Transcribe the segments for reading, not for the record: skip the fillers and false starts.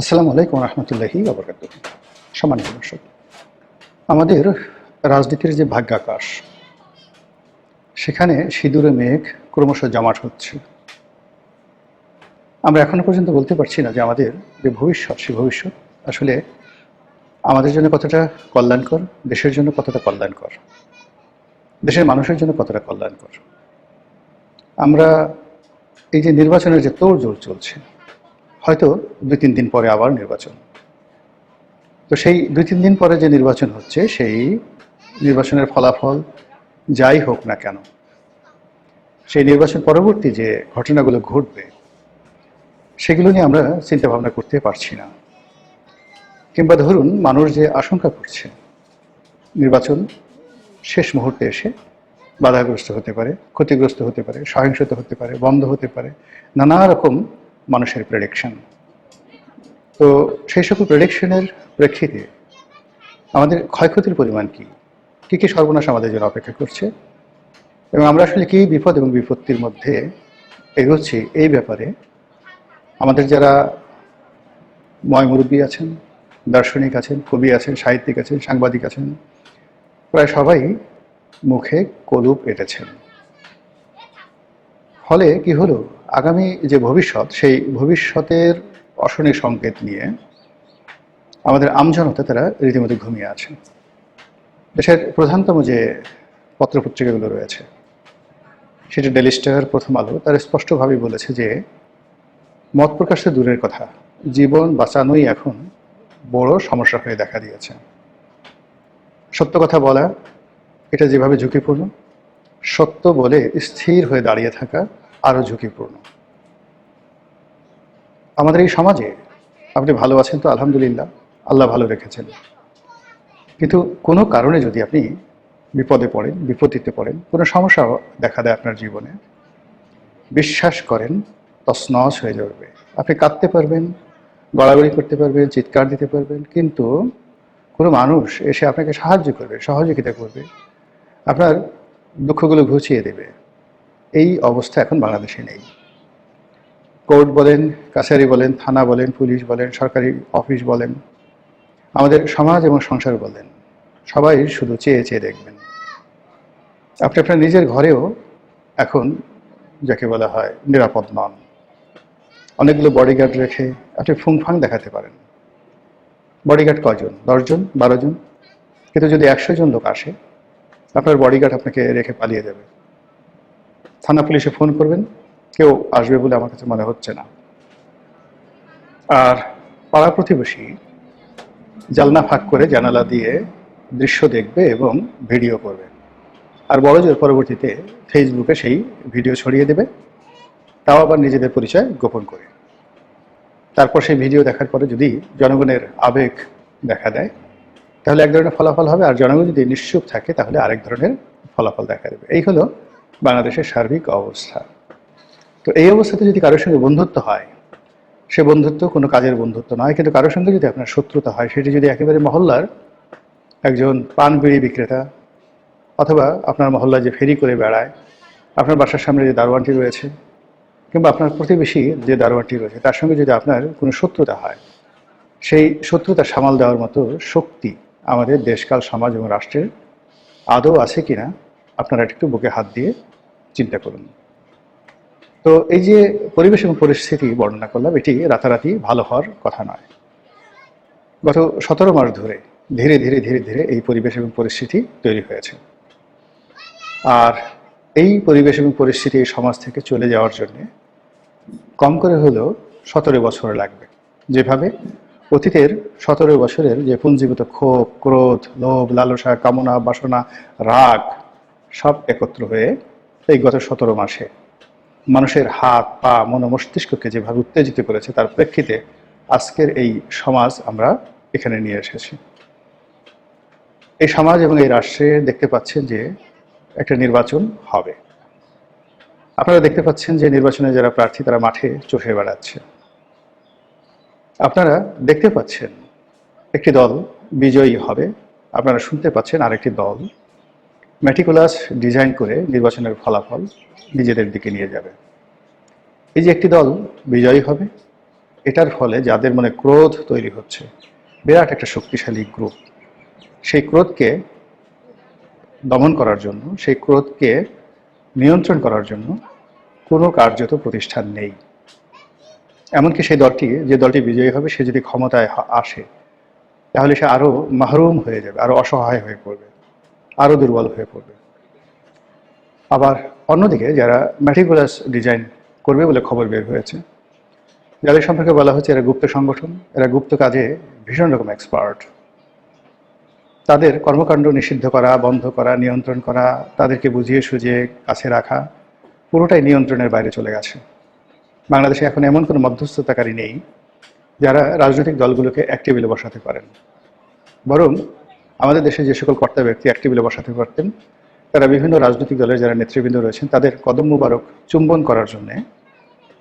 আসসালামু আলাইকুম রহমতুল্লাহি ওয়া বারাকাতুহু। সম্মানিত দর্শক, আমাদের রাজনীতির যে ভাগ্যাকাশ, সেখানে সিঁদুরে মেঘ ক্রমশ জমাট হচ্ছে। আমরা এখনো পর্যন্ত বলতে পারছি না যে আমাদের যে ভবিষ্যৎ, সে ভবিষ্যৎ আসলে আমাদের জন্য কতটা কল্যাণকর, দেশের জন্য কতটা কল্যাণকর, দেশের মানুষের জন্য কতটা কল্যাণকর। আমরা এই যে নির্বাচনের যে তোড়জোড় চলছে, হয়তো ২-৩ দিন পরে আবার নির্বাচন। তো সেই ২-৩ দিন পরে যে নির্বাচন হচ্ছে, সেই নির্বাচনের ফলাফল যাই হোক না কেন, সেই নির্বাচন পরবর্তী যে ঘটনাগুলো ঘটবে, সেগুলো নিয়ে আমরা চিন্তা ভাবনা করতে পারছি না। কিংবা ধরুন, মানুষ যে আশঙ্কা করছে নির্বাচন শেষ মুহূর্তে এসে বাধাগ্রস্ত হতে পারে, ক্ষতিগ্রস্ত হতে পারে, সহিংসতা হতে পারে, বন্ধ হতে পারে, নানা রকম মানুষের প্রেডিকশন। তো সেই সকল প্রেডিকশনের প্রেক্ষিতে আমাদের ক্ষয়ক্ষতির পরিমাণ কী, কী কী সর্বনাশ আমাদের জন্য অপেক্ষা করছে, এবং আমরা আসলে কী বিপদ এবং বিপত্তির মধ্যে এগোচ্ছি, এই ব্যাপারে আমাদের যারা ময়মুরব্বী আছেন, দার্শনিক আছেন, কবি আছেন, সাহিত্যিক আছেন, সাংবাদিক আছেন, প্রায় সবাই মুখে কলুপ এঁটেছেন। ফলে কি হলো, আগামী যে ভবিষ্যৎ, সেই ভবিষ্যতের অশনি সংকেত নিয়ে আমাদের আমজনতা তারা রীতিমতো ঘুমিয়ে আছে। দেশের প্রধানতম যে পত্রপত্রিকাগুলো রয়েছে, সেটা ডেইলি স্টার, প্রথম আলো, তারা স্পষ্টভাবেই বলেছে যে মত প্রকাশ তো দূরের কথা, জীবন বাঁচানোই এখন বড় সমস্যা হয়ে দেখা দিয়েছে। সত্য কথা বলা, এটা যেভাবে ঝুঁকিপূর্ণ, সত্য বলে স্থির হয়ে দাঁড়িয়ে থাকা আরও ঝুঁকিপূর্ণ। আমাদের এই সমাজে আপনি ভালো আছেন তো আলহামদুলিল্লাহ, আল্লাহ ভালো রেখেছেন। কিন্তু কোনো কারণে যদি আপনি বিপদে পড়েন, বিপত্তিতে পড়েন, কোনো সমস্যা দেখা দেয় আপনার জীবনে, বিশ্বাস করেন তছনছ হয়ে যাবে। আপনি কাঁদতে পারবেন, গড়াগড়ি করতে পারবেন, চিৎকার দিতে পারবেন, কিন্তু কোনো মানুষ এসে আপনাকে সাহায্য করবে, সহযোগিতা করবে, আপনার দুঃখগুলো ঘুচিয়ে দেবে, এই অবস্থা এখন বাংলাদেশে নেই। কোর্ট বলেন, কাছারি বলেন, থানা বলেন, পুলিশ বলেন, সরকারি অফিস বলেন, আমাদের সমাজ এবং সংসার বলেন, সবাই শুধু চেয়ে চেয়ে দেখবেন। আপনি আপনার নিজের ঘরেও এখন যাকে বলা হয় নিরাপদ নন। অনেকগুলো বডিগার্ড রেখে আপনি ফুংফাং দেখাতে পারেন। বডিগার্ড কজন? 10 জন, 12 জন? কিন্তু যদি 100 জন লোক আসে, আপনার বডিগার্ড আপনাকে রেখে পালিয়ে যাবে। থানা পুলিশে ফোন করবেন, কেউ আসবে বলে আমার কাছে মনে হচ্ছে না। আর পাড়া প্রতিবেশী জানলা ফাঁক করে জানালা দিয়ে দৃশ্য দেখবে এবং ভিডিও করবে, আর বড়জোর পরবর্তীতে ফেসবুকে সেই ভিডিও ছড়িয়ে দেবে, তাও আবার নিজেদের পরিচয় গোপন করে। তারপর সেই ভিডিও দেখার পরে যদি জনগণের আবেগ দেখা দেয়, তাহলে এক ধরনের ফলাফল হবে, আর জনগণ যদি নিশ্চুপ থাকে তাহলে আরেক ধরনের ফলাফল দেখা দেবে। এই হলো বাংলাদেশের সার্বিক অবস্থা। তো এই অবস্থাতে যদি কারোর সঙ্গে বন্ধুত্ব হয়, সে বন্ধুত্ব কোনো কাজের বন্ধুত্ব নয়, কিন্তু কারোর সঙ্গে যদি আপনার শত্রুতা হয়, সেটি যদি একেবারে মহল্লার একজন পান বিড়ি বিক্রেতা, অথবা আপনার মহল্লায় যে ফেরি করে বেড়ায়, আপনার বাসার সামনে যে দারোয়ানটি রয়েছে, কিংবা আপনার প্রতিবেশী যে দারোয়ানটি রয়েছে, তার সঙ্গে যদি আপনার কোনো শত্রুতা হয়, সেই শত্রুতা সামাল দেওয়ার মতো শক্তি আমাদের দেশকাল, সমাজ এবং রাষ্ট্রের আদৌ আছে কিনা আপনারা একটু বুকে হাত দিয়ে চিন্তা করুন। তো এই যে পরিবেশ এবং পরিস্থিতি বর্ণনা করলাম, এটি রাতারাতি ভালো হওয়ার কথা নয়। গত 17 মাস ধরে ধীরে ধীরে ধীরে ধীরে এই পরিবেশ এবং পরিস্থিতি তৈরি হয়েছে। আর এই পরিবেশ এবং পরিস্থিতি এই সমাজ থেকে চলে যাওয়ার জন্যে কম করে হলেও 17 বছর লাগবে। যেভাবে অতীতের 17 বছরের যে পুঞ্জীভূত ক্ষোভ, ক্রোধ, লোভ, লালসা, কামনা, বাসনা, রাগ সব একত্র হয়ে এই গত 17 মাসে মানুষের হাত, পা, মন ও মস্তিষ্ককে যেভাবে উত্তেজিত করেছে, তার প্রেক্ষিতে আজকের এই সমাজ আমরা এখানে নিয়ে এসেছি। এই সমাজ এবং এই রাষ্ট্রে দেখতে পাচ্ছেন যে একটা নির্বাচন হবে। আপনারা দেখতে পাচ্ছেন যে নির্বাচনে যারা প্রার্থী, তারা মাঠে চষে বেড়াচ্ছে। আপনারা দেখতে পাচ্ছেন একটি দল বিজয়ী হবে, আপনারা শুনতে পাচ্ছেন আরেকটি দল ম্যাটিকুলাস ডিজাইন করে নির্বাচনের ফলাফল নিজেদের দিকে নিয়ে যাবে। এই যে একটি দল বিজয়ী হবে, এটার ফলে যাদের মনে ক্রোধ তৈরি হচ্ছে, বিরাট একটা শক্তিশালী গ্রুপ, সেই ক্রোধকে দমন করার জন্য, সেই ক্রোধকে নিয়ন্ত্রণ করার জন্য কোনো কার্যত প্রতিষ্ঠান নেই। এমনকি সেই দলটি, যে দলটি বিজয়ী হবে, সে যদি ক্ষমতায় আসে, তাহলে সে আরও মাহরুম হয়ে যাবে, আরও অসহায় হয়ে পড়বে, আরও দুর্বল হয়ে পড়বে। আবার অন্যদিকে যারা ম্যাটিকুলাস ডিজাইন করবে বলে খবর বের হয়েছে, যাদের সম্পর্কে বলা হচ্ছে এরা গুপ্ত সংগঠন, এরা গুপ্ত কাজে ভীষণ রকম এক্সপার্ট, তাদের কর্মকাণ্ড নিষিদ্ধ করা, বন্ধ করা, নিয়ন্ত্রণ করা, তাদেরকে বুঝিয়ে সুঝিয়ে কাছে রাখা, পুরোটাই নিয়ন্ত্রণের বাইরে চলে গেছে। বাংলাদেশে এখন এমন কোনো মধ্যস্থতাকারী নেই যারা রাজনৈতিক দলগুলোকে এক টেবিলে বসাতে পারেন। বরং আমাদের দেশে যে সকল কর্তা ব্যক্তি এক টেবিলে বসাতে পারতেন, তারা বিভিন্ন রাজনৈতিক দলের যারা নেতৃবৃন্দ রয়েছেন তাদের কদম মুবারক চুম্বন করার জন্যে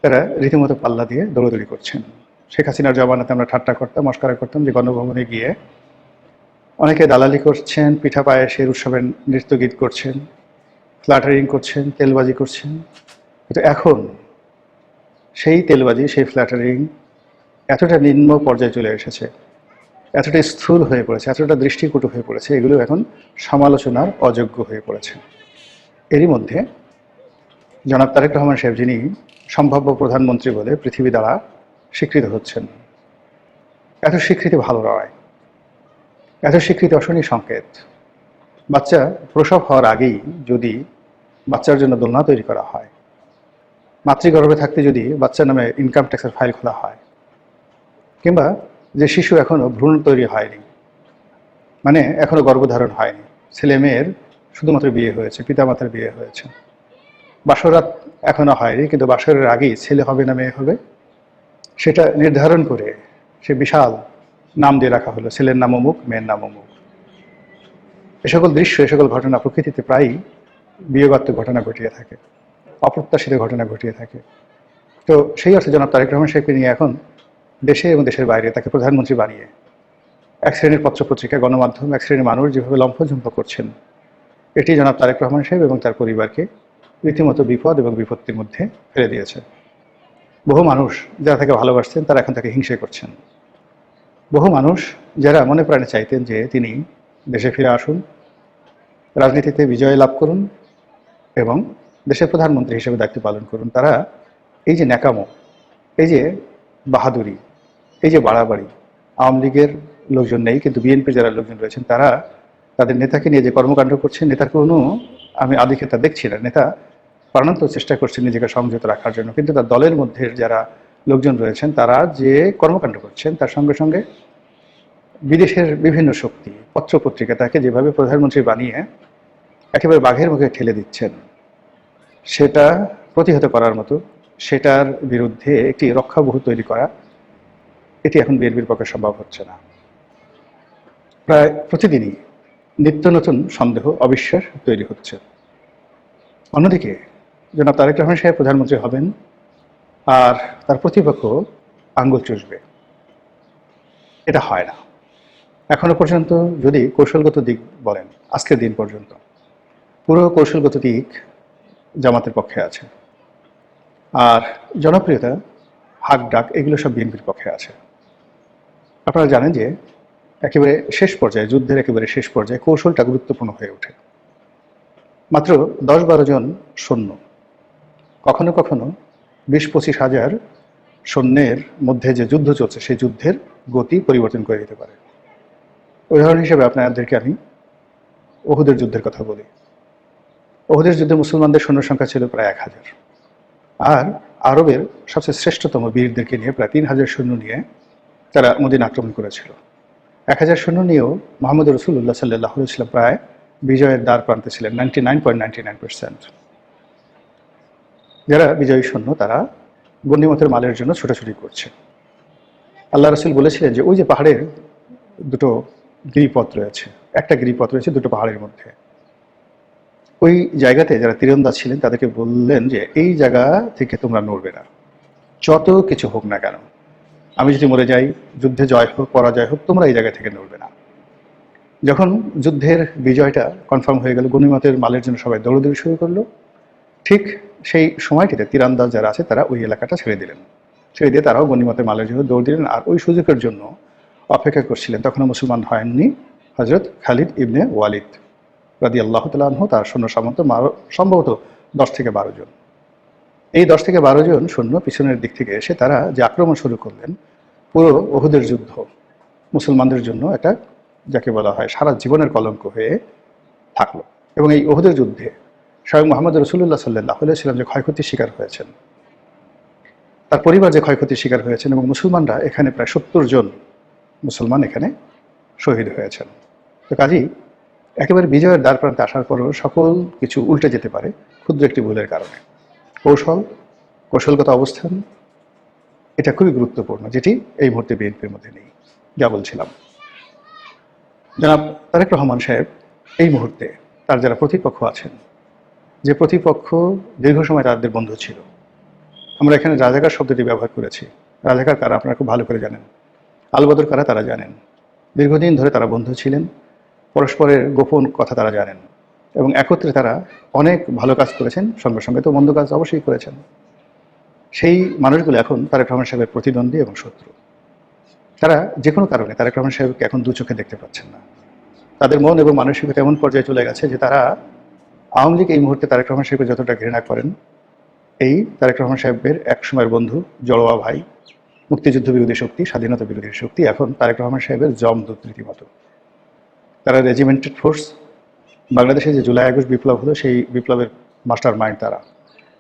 তারা রীতিমতো পাল্লা দিয়ে দৌড়দৌড়ি করছেন। শেখ হাসিনার জমানাতে আমরা ঠাট্টা করতাম, মস্করা করতাম যে গণভবনে গিয়ে অনেকে দালালি করছেন, পিঠা পায়েসের উৎসবের নৃত্য গীত করছেন, ফ্ল্যাটারিং করছেন, তেলবাজি করছেন। কিন্তু এখন সেই তেলবাজি, সেই ফ্ল্যাটারিং এতটা নিম্ন পর্যায়ে চলে এসেছে, এতটা স্থূল হয়ে পড়েছে, এতটা দৃষ্টিকটু হয়ে পড়েছে, এগুলো এখন সমালোচনার অযোগ্য হয়ে পড়েছে। এরই মধ্যে জনাব তারেক রহমান সাহেব, যিনি সম্ভাব্য প্রধানমন্ত্রী বলে পৃথিবী দ্বারা স্বীকৃত হচ্ছেন, এত স্বীকৃতি ভালো নয়, এত স্বীকৃতি অশনি সংকেত। বাচ্চা প্রসব হওয়ার আগেই যদি বাচ্চার জন্য দোলনা তৈরি করা হয়, মাতৃগর্ভে থাকতে যদি বাচ্চার নামে ইনকাম ট্যাক্সের ফাইল খোলা হয়, কিংবা যে শিশু এখনও ভ্রূণ তৈরি হয়নি, মানে এখনও গর্ভধারণ হয়নি, ছেলে মেয়ের শুধুমাত্র বিয়ে হয়েছে, পিতামাতার বিয়ে হয়েছে, বাসরাত এখনও হয়নি, কিন্তু বাসরের আগেই ছেলে হবে না মেয়ে হবে, সেটা নির্ধারণ করে সে বিশাল নাম দিয়ে রাখা হলো, ছেলের নাম অমুক, মেয়ের নাম অমুক। এ সকল দৃশ্য, এ সকল ঘটনা প্রকৃতিতে প্রায়ই বিয়োগাত্মক ঘটনা ঘটিয়ে থাকে, অপ্রত্যাশিত ঘটনা ঘটিয়ে থাকে। তো সেই অর্থে জনাব তারেক রহমান সাহেবকে নিয়ে এখন দেশে এবং দেশের বাইরে তাকে প্রধানমন্ত্রী বানিয়ে এক শ্রেণীর পত্রপত্রিকা, গণমাধ্যম, এক শ্রেণীর মানুষ যেভাবে লম্ফঝম্প করছেন, এটি জনাব তারেক রহমান সাহেব এবং তার পরিবারকে রীতিমতো বিপদ এবং বিপত্তির মধ্যে ফেলে দিয়েছে। বহু মানুষ যারা তাকে ভালোবাসতেন তারা এখন তাকে হিংসে করছেন। বহু মানুষ যারা মনে প্রাণে চাইতেন যে তিনি দেশে ফিরে আসুন, রাজনীতিতে বিজয় লাভ করুন এবং দেশের প্রধানমন্ত্রী হিসেবে দায়িত্ব পালন করুন, তারা এই যে ন্যাকামো, এই যে বাহাদুরি, এই যে বাড়াবাড়ি, আওয়ামী লীগের লোকজন নেই কিন্তু বিএনপির যারা লোকজন রয়েছেন তারা তাদের নেতাকে নিয়ে যে কর্মকাণ্ড করছেন, নেতার কোনো আমি আধিক্যতা দেখছি না। নেতা প্রাণান্তর চেষ্টা করছেন নিজেকে সংযত রাখার জন্য, কিন্তু তার দলের মধ্যে যারা লোকজন রয়েছেন তারা যে কর্মকাণ্ড করছেন, তার সঙ্গে সঙ্গে বিদেশের বিভিন্ন শক্তি, পত্রপত্রিকা তাকে যেভাবে প্রধানমন্ত্রী বানিয়ে একেবারে বাঘের মুখে ঠেলে দিচ্ছেন, সেটা প্রতিহত করার মতো, সেটার বিরুদ্ধে একটি রক্ষাবহু তৈরি করা, এটি এখন বিএনপির পক্ষে সম্ভব হচ্ছে না। প্রায় প্রতিদিনই নিত্য নতুন সন্দেহ, অবিশ্বাস তৈরি হচ্ছে। অন্যদিকে জনাব তারেক রহমান সাহেব প্রধানমন্ত্রী হবেন আর তার প্রতিপক্ষ আঙ্গুল চুষবে, এটা হয় না। এখনো পর্যন্ত যদি কৌশলগত দিক বলেন, আজকের দিন পর্যন্ত পুরো কৌশলগত দিক জামাতের পক্ষে আছে, আর জনপ্রিয়তা, হাক ডাক, এগুলো সব বিএনপির পক্ষে আছে। আপনারা জানেন যে একেবারে শেষ পর্যায়ে, যুদ্ধের একেবারে শেষ পর্যায়ে কৌশলটা গুরুত্বপূর্ণ হয়ে ওঠে। মাত্র 10-12 জন সৈন্য কখনো কখনো 20-25 হাজার সৈন্যের মধ্যে যে যুদ্ধ চলছে সেই যুদ্ধের গতি পরিবর্তন করে দিতে পারে। উদাহরণ হিসেবে আপনাদেরকে আমি ওহুদের যুদ্ধের কথা বলি। ওহুদের যুদ্ধে মুসলমানদের সৈন্য সংখ্যা ছিল প্রায় 1000, আর আরবের সবচেয়ে শ্রেষ্ঠতম বীরদেরকে নিয়ে প্রায় 3000 সৈন্য নিয়ে তারা মদিনা আক্রমণ করেছিল। 1000 সৈন্য নিয়েও মোহাম্মদ রাসূলুল্লাহ সাল্লাল্লাহু আলাইহি ওয়াসাল্লাম প্রায় বিজয়ের দ্বার প্রান্তে ছিলেন 99.99%। যারা বিজয়ী সৈন্য তারা গনিমতের মালের জন্য ছোটাছুটি করছে। আল্লাহ রাসূল বলেছিলেন যে ওই যে পাহাড়ের দুটো গিরিপথ রয়েছে, একটা গিরিপথ রয়েছে দুটো পাহাড়ের মধ্যে, ওই জায়গাতে যারা তীরন্দাজ ছিলেন তাদেরকে বললেন যে এই জায়গা থেকে তোমরা নড়বে না, যত কিছু হোক না কেন, আমি যদি মরে যাই, যুদ্ধে জয় হোক পরাজয় হোক, তোমরা এই জায়গা থেকে নড়বে না। যখন যুদ্ধের বিজয়টা কনফার্ম হয়ে গেল, গনিমতের মালের জন্য সবাই দৌড়দৌড়ি শুরু করলো, ঠিক সেই সময়টিতে তীরন্দাজ যারা আছে তারা ওই এলাকাটা ছেড়ে দিলেন। ছেড়ে দিয়ে তারাও গনিমতে মালের জন্য দৌড় দিলেন। আর ওই সুযোগের জন্য অপেক্ষা করছিলেন, তখনও মুসলমান হয়ননি হযরত খালিদ ইবনে ওয়ালিদ রাদিয়াল্লাহু তাআলা আনহু। তার সৈন্য সামন্ত সম্ভবত 10 থেকে 12 জন। এই 10 থেকে 12 জন সৈন্য পিছনের দিক থেকে এসে তারা যে আক্রমণ শুরু করলেন, পুরো উহুদের যুদ্ধ মুসলমানদের জন্য একটা, যাকে বলা হয় সারা জীবনের কলঙ্ক হয়ে থাকলো। এবং এই উহুদের যুদ্ধে স্বয়ং মুহাম্মদ রাসূলুল্লাহ সাল্লাল্লাহু আলাইহি ওয়াসাল্লাম যে ক্ষয়ক্ষতির শিকার হয়েছেন, তার পরিবার যে ক্ষয়ক্ষতির শিকার হয়েছেন, এবং মুসলমানরা এখানে প্রায় 70 জন মুসলমান এখানে শহীদ হয়েছেন। তো কাজেই একেবারে বিজয়ের দ্বার প্রান্তে আসার পরও সকল কিছু উল্টে যেতে পারে ক্ষুদ্র একটি ভুলের কারণে। কৌশলগত অবস্থান এটা খুবই গুরুত্বপূর্ণ, যেটি এই মুহূর্তে বিএনপির মধ্যে নেই। যা বলছিলাম, জনাব তারেক রহমান সাহেব এই মুহূর্তে তার যারা প্রতিপক্ষ আছেন, যে প্রতিপক্ষ দীর্ঘ সময় তাদের বন্ধু ছিল, আমরা এখানে রাজাকার শব্দটি ব্যবহার করেছি। রাজাকার কারা আপনারা খুব ভালো করে জানেন, আলবদর কারা তারা জানেন। দীর্ঘদিন ধরে তারা বন্ধু ছিলেন, পরস্পরের গোপন কথা তারা জানেন, এবং একত্রে তারা অনেক ভালো কাজ করেছেন, সঙ্গে সঙ্গে তো মন্দ কাজ অবশ্যই করেছেন। সেই মানুষগুলো এখন তারেক রহমান সাহেবের প্রতিদ্বন্দ্বী এবং শত্রু। তারা যে কোনো কারণে তারেক রহমান সাহেবকে এখন দু চোখে দেখতে পাচ্ছেন না। তাদের মন এবং মানসিকতা এমন পর্যায়ে চলে গেছে যে তারা আওয়ামী লীগ এই মুহূর্তে তারেক রহমান সাহেবকে যতটা ঘৃণা করেন, এই তারেক রহমান সাহেবের এক সময়ের বন্ধু, জড়োয়া ভাই, মুক্তিযুদ্ধ বিরোধী শক্তি, স্বাধীনতা বিরোধী শক্তি এখন তারেক রহমান সাহেবের জমদূত রীতিমতো। তারা রেজিমেন্টেড ফোর্স। বাংলাদেশে যে জুলাই আগস্ট বিপ্লব হলো, সেই বিপ্লবের মাস্টার মাইন্ড তারা।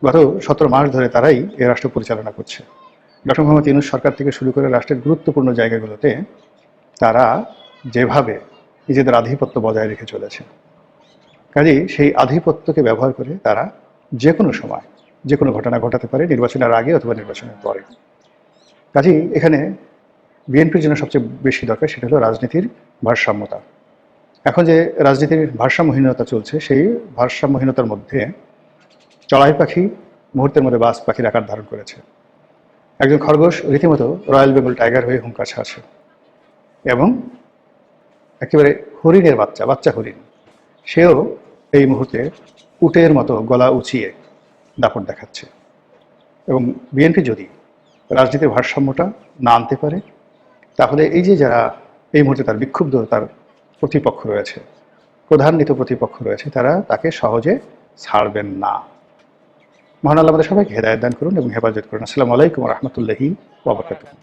গত 17 মাস ধরে তারাই এ রাষ্ট্র পরিচালনা করছে। ডক্টর মোহাম্মদ ইউনূস সরকার থেকে শুরু করে রাষ্ট্রের গুরুত্বপূর্ণ জায়গাগুলোতে তারা যেভাবে নিজেদের আধিপত্য বজায় রেখে চলেছে, কাজেই সেই আধিপত্যকে ব্যবহার করে তারা যে কোনো সময় যে কোনো ঘটনা ঘটাতে পারে, নির্বাচনের আগে অথবা নির্বাচনের পরে। কাজেই এখানে বিএনপির জন্য সবচেয়ে বেশি দরকার সেটা হলো রাজনীতির ভারসাম্যতা। এখন যে রাজনীতির ভারসাম্যহীনতা চলছে, সেই ভারসাম্যহীনতার মধ্যে চড়াই পাখি মুহূর্তের মধ্যে বাজ পাখির আকার ধারণ করেছে। একজন খরগোশ রীতিমতো রয়্যাল বেঙ্গল টাইগার হয়ে হুঙ্কার ছাড়ছে, এবং একেবারে হরিণের বাচ্চা হরিণ, সেও এই মুহূর্তে উটের মতো গলা উঁচিয়ে দাপট দেখাচ্ছে। এবং বিএনপি যদি রাজনীতির ভারসাম্যটা না আনতে পারে, তাহলে এই যে যারা এই মুহূর্তে তার বিক্ষুব্ধ তার প্রতিপক্ষ রয়েছে, প্রধান্বিত প্রতিপক্ষ রয়েছে, তারা তাকে সহজে ছাড়বেন না। মহান আল্লাহ আমাদের সবাইকে হেদায়েত দান করুন এবং হেফাজত করুন। আসসালামু আলাইকুম ওয়া রাহমাতুল্লাহি ওয়া বারাকাতুহু।